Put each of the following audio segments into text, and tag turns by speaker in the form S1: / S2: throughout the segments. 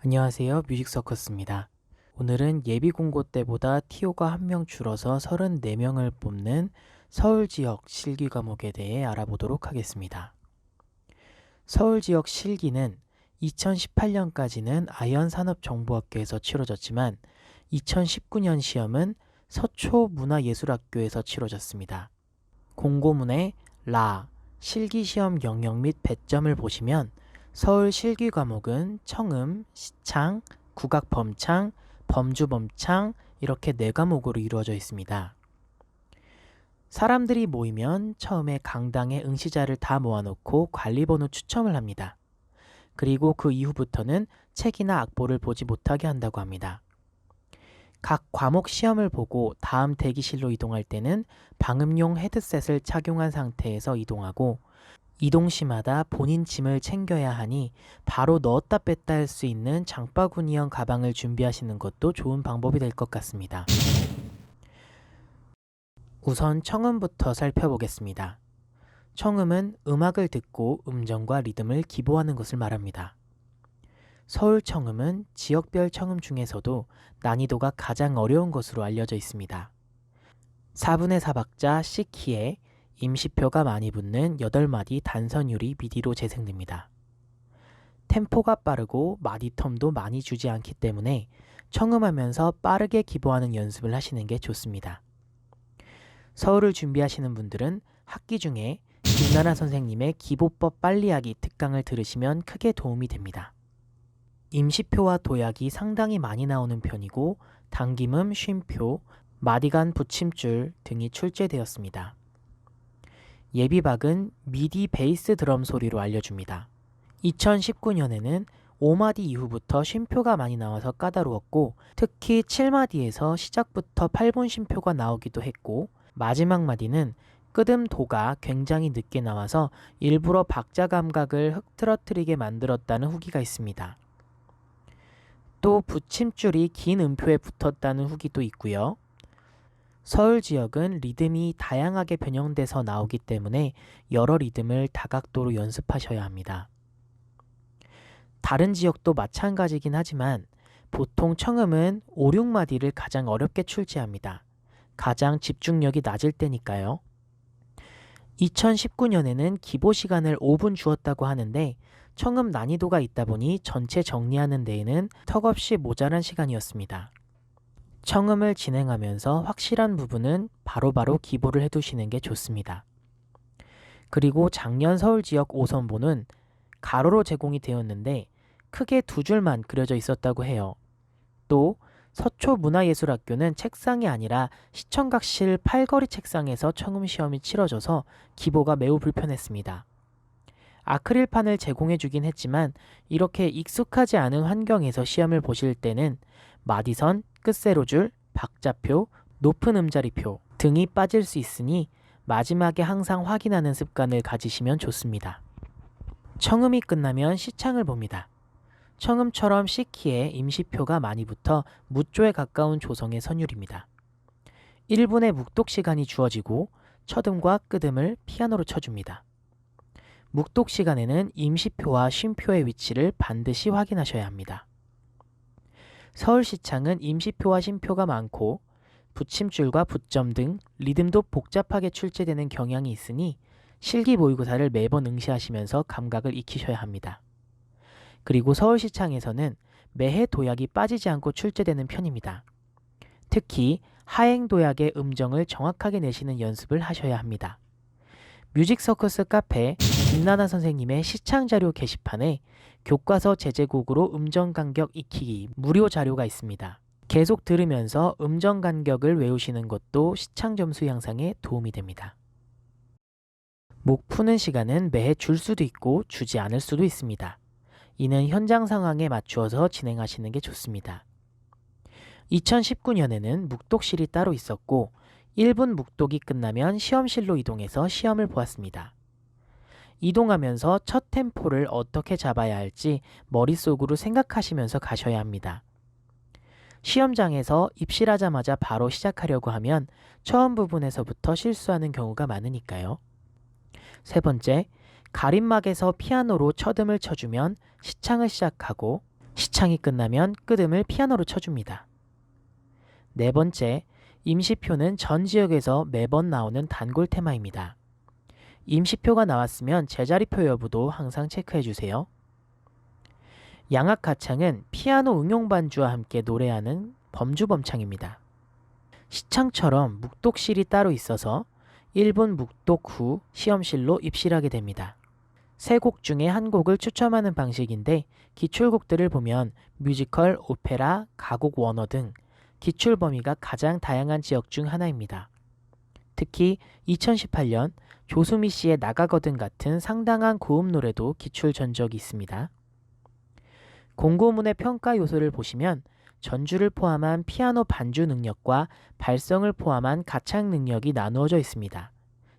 S1: 안녕하세요. 뮤직서커스입니다. 오늘은 예비 공고 때보다 TO가 한 명 줄어서 34명을 뽑는 서울 지역 실기 과목에 대해 알아보도록 하겠습니다. 서울 지역 실기는 2018년까지는 아현산업정보학교에서 치러졌지만 2019년 시험은 서초문화예술학교에서 치러졌습니다. 공고문에 라, 실기시험 영역 및 배점을 보시면 서울 실기 과목은 청음, 시창, 국악범창, 범주범창 이렇게 4과목으로 이루어져 있습니다. 사람들이 모이면 처음에 강당에 응시자를 다 모아놓고 관리번호 추첨을 합니다. 그리고 그 이후부터는 책이나 악보를 보지 못하게 한다고 합니다. 각 과목 시험을 보고 다음 대기실로 이동할 때는 방음용 헤드셋을 착용한 상태에서 이동하고 이동 시마다 본인 짐을 챙겨야 하니 바로 넣었다 뺐다 할 수 있는 장바구니형 가방을 준비하시는 것도 좋은 방법이 될 것 같습니다. 우선 청음부터 살펴보겠습니다. 청음은 음악을 듣고 음정과 리듬을 기보하는 것을 말합니다. 서울 청음은 지역별 청음 중에서도 난이도가 가장 어려운 것으로 알려져 있습니다. 4분의 4박자 C키에 임시표가 많이 붙는 8마디 단선율이 미디로 재생됩니다. 템포가 빠르고 마디텀도 많이 주지 않기 때문에 청음하면서 빠르게 기보하는 연습을 하시는 게 좋습니다. 서울을 준비하시는 분들은 학기 중에 김나나 선생님의 기보법 빨리하기 특강을 들으시면 크게 도움이 됩니다. 임시표와 도약이 상당히 많이 나오는 편이고 당김음, 쉼표, 마디간 붙임줄 등이 출제되었습니다. 예비박은 미디 베이스 드럼 소리로 알려줍니다. 2019년에는 5마디 이후부터 쉼표가 많이 나와서 까다로웠고 특히 7마디에서 시작부터 8분 쉼표가 나오기도 했고 마지막 마디는 끄듬 도가 굉장히 늦게 나와서 일부러 박자 감각을 흐트러뜨리게 만들었다는 후기가 있습니다. 또 붙임줄이 긴 음표에 붙었다는 후기도 있고요. 서울 지역은 리듬이 다양하게 변형돼서 나오기 때문에 여러 리듬을 다각도로 연습하셔야 합니다. 다른 지역도 마찬가지긴 하지만 보통 청음은 5, 6마디를 가장 어렵게 출제합니다. 가장 집중력이 낮을 때니까요. 2019년에는 기보 시간을 5분 주었다고 하는데 청음 난이도가 있다 보니 전체 정리하는 데에는 턱없이 모자란 시간이었습니다. 청음을 진행하면서 확실한 부분은 바로바로 기보를 해두시는 게 좋습니다. 그리고 작년 서울 지역 5선보는 가로로 제공이 되었는데 크게 2줄만 그려져 있었다고 해요. 또 서초문화예술학교는 책상이 아니라 시청각실 팔거리 책상에서 청음 시험이 치러져서 기보가 매우 불편했습니다. 아크릴판을 제공해 주긴 했지만 이렇게 익숙하지 않은 환경에서 시험을 보실 때는 마디선, 끝세로줄, 박자표, 높은 음자리표 등이 빠질 수 있으니 마지막에 항상 확인하는 습관을 가지시면 좋습니다. 청음이 끝나면 시창을 봅니다. 청음처럼 C키에 임시표가 많이 붙어 무조에 가까운 조성의 선율입니다. 1분의 묵독 시간이 주어지고 첫음과 끝음을 피아노로 쳐줍니다. 묵독 시간에는 임시표와 쉼표의 위치를 반드시 확인하셔야 합니다. 서울시창은 임시표와 쉼표가 많고 붙임줄과 붙점 등 리듬도 복잡하게 출제되는 경향이 있으니 실기 모의고사를 매번 응시하시면서 감각을 익히셔야 합니다. 그리고 서울시창에서는 매해 도약이 빠지지 않고 출제되는 편입니다. 특히 하행 도약의 음정을 정확하게 내시는 연습을 하셔야 합니다. 뮤직서커스 카페 김나나 선생님의 시창자료 게시판에 교과서 제제곡으로 음정간격 익히기 무료 자료가 있습니다. 계속 들으면서 음정간격을 외우시는 것도 시창 점수 향상에 도움이 됩니다. 목 푸는 시간은 매해 줄 수도 있고 주지 않을 수도 있습니다. 이는 현장 상황에 맞추어서 진행하시는 게 좋습니다. 2019년에는 묵독실이 따로 있었고 1분 묵독이 끝나면 시험실로 이동해서 시험을 보았습니다. 이동하면서 첫 템포를 어떻게 잡아야 할지 머릿속으로 생각하시면서 가셔야 합니다. 시험장에서 입실하자마자 바로 시작하려고 하면 처음 부분에서부터 실수하는 경우가 많으니까요. 3번째, 가림막에서 피아노로 첫음을 쳐주면 시창을 시작하고 시창이 끝나면 끄듬을 피아노로 쳐줍니다. 네 번째, 임시표는 전 지역에서 매번 나오는 단골 테마입니다. 임시표가 나왔으면 제자리표 여부도 항상 체크해주세요. 양악 가창은 피아노 응용 반주와 함께 노래하는 범주범창입니다. 시창처럼 묵독실이 따로 있어서 1분 묵독 후 시험실로 입실하게 됩니다. 세 곡 중에 한 곡을 추첨하는 방식인데 기출곡들을 보면 뮤지컬, 오페라, 가곡 원어 등 기출 범위가 가장 다양한 지역 중 하나입니다. 특히 2018년 조수미 씨의 나가거든 같은 상당한 고음 노래도 기출 전적이 있습니다. 공고문의 평가 요소를 보시면 전주를 포함한 피아노 반주 능력과 발성을 포함한 가창 능력이 나누어져 있습니다.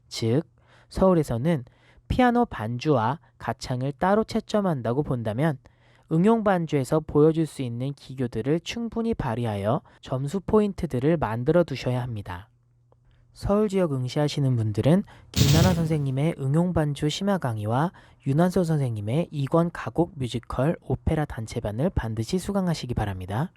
S1: 즉, 서울에서는 피아노 반주와 가창을 따로 채점한다고 본다면 응용 반주에서 보여줄 수 있는 기교들을 충분히 발휘하여 점수 포인트들을 만들어 두셔야 합니다. 서울 지역 응시하시는 분들은 김나나 선생님의 응용 반주 심화 강의와 윤환소 선생님의 2권 가곡 뮤지컬 오페라 단체반을 반드시 수강하시기 바랍니다.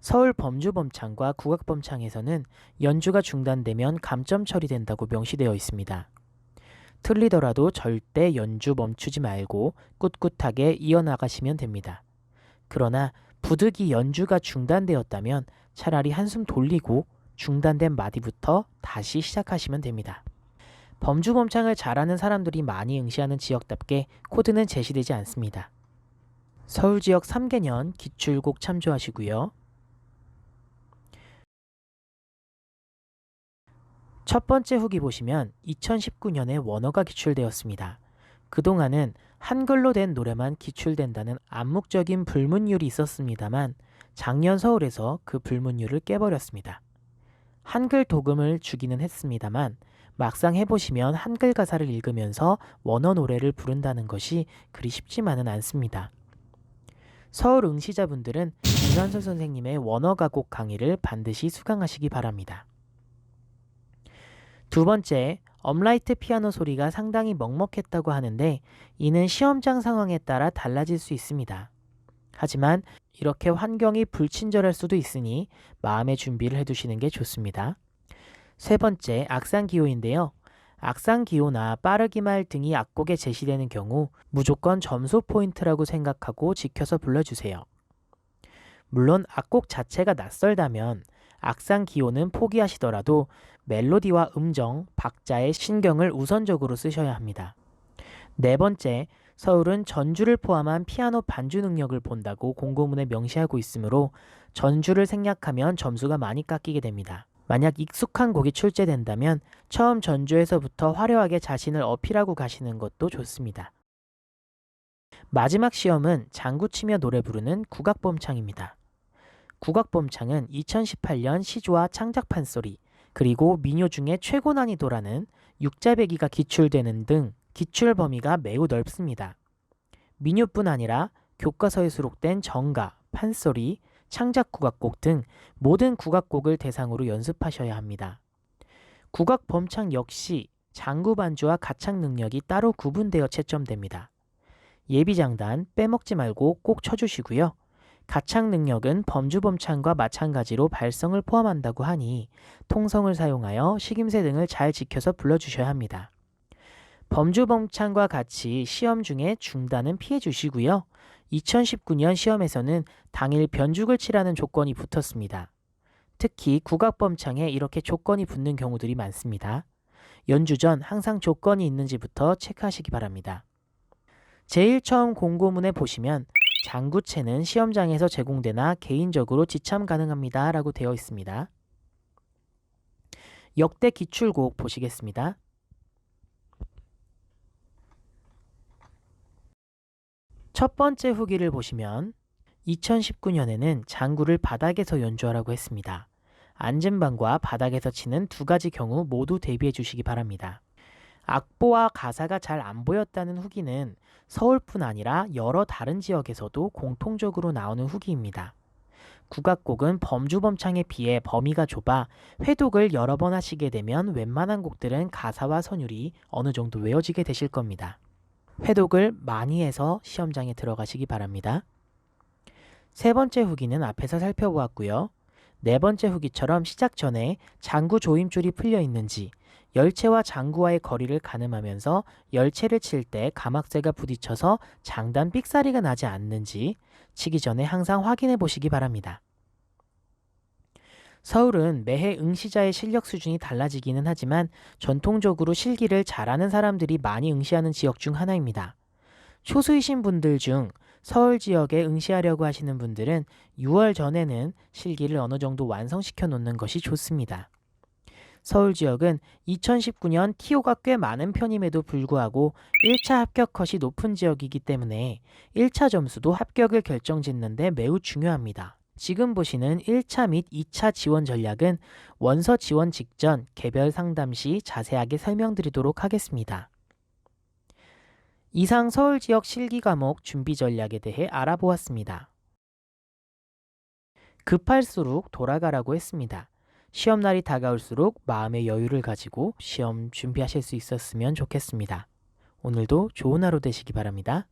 S1: 서울 범주범창과 국악범창에서는 연주가 중단되면 감점 처리된다고 명시되어 있습니다. 틀리더라도 절대 연주 멈추지 말고 꿋꿋하게 이어나가시면 됩니다. 그러나 부득이 연주가 중단되었다면 차라리 한숨 돌리고 중단된 마디부터 다시 시작하시면 됩니다. 범주범창을 잘하는 사람들이 많이 응시하는 지역답게 코드는 제시되지 않습니다. 서울 지역 3개년 기출곡 참조하시고요. 첫 번째 후기 보시면 2019년에 원어가 기출되었습니다. 그동안은 한글로 된 노래만 기출된다는 암묵적인 불문율이 있었습니다만 작년 서울에서 그 불문율을 깨버렸습니다. 한글 도금을 주기는 했습니다만 막상 해보시면 한글 가사를 읽으면서 원어 노래를 부른다는 것이 그리 쉽지만은 않습니다. 서울 응시자분들은 윤환솔 선생님의 원어 가곡 강의를 반드시 수강하시기 바랍니다. 두 번째, 업라이트 피아노 소리가 상당히 먹먹했다고 하는데 이는 시험장 상황에 따라 달라질 수 있습니다. 하지만 이렇게 환경이 불친절할 수도 있으니 마음의 준비를 해두시는 게 좋습니다. 세 번째, 악상기호인데요. 악상기호나 빠르기말 등이 악곡에 제시되는 경우 무조건 점수 포인트라고 생각하고 지켜서 불러주세요. 물론 악곡 자체가 낯설다면 악상기호는 포기하시더라도 멜로디와 음정, 박자의 신경을 우선적으로 쓰셔야 합니다. 네 번째, 서울은 전주를 포함한 피아노 반주 능력을 본다고 공고문에 명시하고 있으므로 전주를 생략하면 점수가 많이 깎이게 됩니다. 만약 익숙한 곡이 출제된다면 처음 전주에서부터 화려하게 자신을 어필하고 가시는 것도 좋습니다. 마지막 시험은 장구치며 노래 부르는 국악범창입니다. 국악범창은 2018년 시조와 창작 판소리, 그리고 민요 중에 최고 난이도라는 육자배기가 기출되는 등 기출 범위가 매우 넓습니다. 민요뿐 아니라 교과서에 수록된 정가, 판소리, 창작 국악곡 등 모든 국악곡을 대상으로 연습하셔야 합니다. 국악범창 역시 장구반주와 가창 능력이 따로 구분되어 채점됩니다. 예비장단 빼먹지 말고 꼭 쳐주시고요. 가창 능력은 범주범창과 마찬가지로 발성을 포함한다고 하니 통성을 사용하여 식임새 등을 잘 지켜서 불러주셔야 합니다. 범주범창과 같이 시험 중에 중단은 피해 주시고요. 2019년 시험에서는 당일 변죽을 치라는 조건이 붙었습니다. 특히 국악범창에 이렇게 조건이 붙는 경우들이 많습니다. 연주 전 항상 조건이 있는지부터 체크하시기 바랍니다. 제일 처음 공고문에 보시면 장구채는 시험장에서 제공되나 개인적으로 지참 가능합니다 라고 되어 있습니다. 역대 기출곡 보시겠습니다. 첫 번째 후기를 보시면 2019년에는 장구를 바닥에서 연주하라고 했습니다. 앉은 방과 바닥에서 치는 두 가지 경우 모두 대비해 주시기 바랍니다. 악보와 가사가 잘 안 보였다는 후기는 서울뿐 아니라 여러 다른 지역에서도 공통적으로 나오는 후기입니다. 국악곡은 범주범창에 비해 범위가 좁아 회독을 여러 번 하시게 되면 웬만한 곡들은 가사와 선율이 어느 정도 외워지게 되실 겁니다. 회독을 많이 해서 시험장에 들어가시기 바랍니다. 세 번째 후기는 앞에서 살펴보았고요. 네 번째 후기처럼 시작 전에 장구 조임줄이 풀려 있는지, 열체와 장구와의 거리를 가늠하면서 열체를 칠 때 가막쇠가 부딪혀서 장단 삑사리가 나지 않는지 치기 전에 항상 확인해 보시기 바랍니다. 서울은 매해 응시자의 실력 수준이 달라지기는 하지만 전통적으로 실기를 잘하는 사람들이 많이 응시하는 지역 중 하나입니다. 초수이신 분들 중 서울 지역에 응시하려고 하시는 분들은 6월 전에는 실기를 어느 정도 완성시켜 놓는 것이 좋습니다. 서울 지역은 2019년 TO가 꽤 많은 편임에도 불구하고 1차 합격 컷이 높은 지역이기 때문에 1차 점수도 합격을 결정짓는 데 매우 중요합니다. 지금 보시는 1차 및 2차 지원 전략은 원서 지원 직전 개별 상담 시 자세하게 설명드리도록 하겠습니다. 이상 서울 지역 실기 과목 준비 전략에 대해 알아보았습니다. 급할수록 돌아가라고 했습니다. 시험날이 다가올수록 마음의 여유를 가지고 시험 준비하실 수 있었으면 좋겠습니다. 오늘도 좋은 하루 되시기 바랍니다.